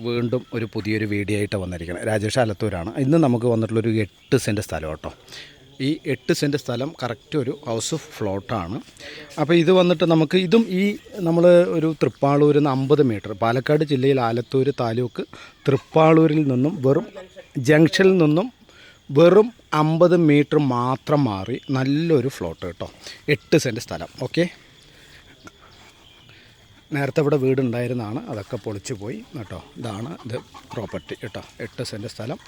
വീണ്ടും ഒരു പുതിയൊരു വീഡിയോ ആയിട്ട് വന്നിരിക്കുന്നത് രാജേഷ് ആലത്തൂരാണ്. ഇന്ന് നമുക്ക് വന്നിട്ടുള്ളൊരു 8 സെൻറ്റ് സ്ഥലം കേട്ടോ. ഈ 8 സെൻറ്റ് സ്ഥലം കറക്റ്റ് ഒരു ഹൗസ് ഫ്ലോട്ടാണ്. അപ്പോൾ ഇത് വന്നിട്ട് നമുക്ക് ഇതും ഈ നമ്മൾ ഒരു തൃപ്പാളൂരിൽ നിന്ന് 50 മീറ്റർ, പാലക്കാട് ജില്ലയിൽ ആലത്തൂർ താലൂക്ക് തൃപ്പാളൂരിൽ നിന്നും വെറും ജംഗ്ഷനിൽ നിന്നും വെറും 50 മീറ്റർ മാത്രം മാറി നല്ലൊരു ഫ്ലോട്ട് കേട്ടോ. 8 സെൻറ്റ് സ്ഥലം. ഓക്കെ, നേരത്തെ ഇവിടെ വീടുണ്ടായിരുന്നതാണ്, അതൊക്കെ പൊളിച്ചു പോയി കേട്ടോ. ഇതാണ് ഇത് പ്രോപ്പർട്ടി കേട്ടോ. 8 സെൻറ്റ് സ്ഥലം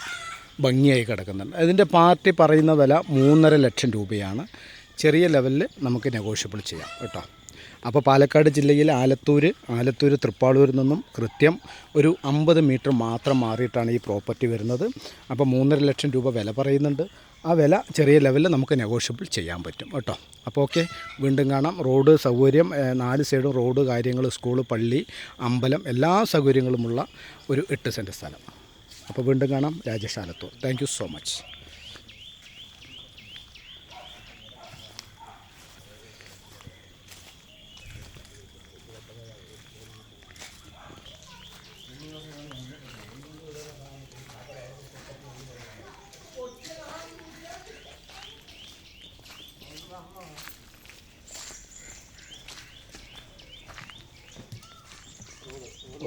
ഭംഗിയായി കിടക്കുന്നുണ്ട്. ഇതിൻ്റെ പാർട്ടി പറയുന്ന വില 3.5 ലക്ഷം രൂപയാണ്. ചെറിയ ലെവലിൽ നമുക്ക് നെഗോഷ്യബിൾ ചെയ്യാം കേട്ടോ. അപ്പോൾ പാലക്കാട് ജില്ലയിൽ ആലത്തൂർ തൃപ്പാളൂരിൽ നിന്നും കൃത്യം ഒരു 50 മീറ്റർ മാത്രം മാറിയിട്ടാണ് ഈ പ്രോപ്പർട്ടി വരുന്നത്. അപ്പോൾ 3.5 ലക്ഷം രൂപ വില പറയുന്നുണ്ട്. ആ വില ചെറിയ ലെവലിൽ നമുക്ക് നെഗോഷ്യബിൾ ചെയ്യാൻ പറ്റും കേട്ടോ. അപ്പോൾ ഓക്കെ, വീണ്ടും കാണാം. റോഡ് സൗകര്യം 4 സൈഡും റോഡ്, കാര്യങ്ങൾ, സ്കൂൾ, പള്ളി, അമ്പലം, എല്ലാ സൗകര്യങ്ങളുമുള്ള ഒരു 8 സെൻറ്റ് സ്ഥലം. അപ്പോൾ വീണ്ടും കാണാം. Rajesh Alathur. Thank you so much.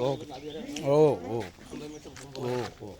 ഓ ഓ ഓ ഓ ഓ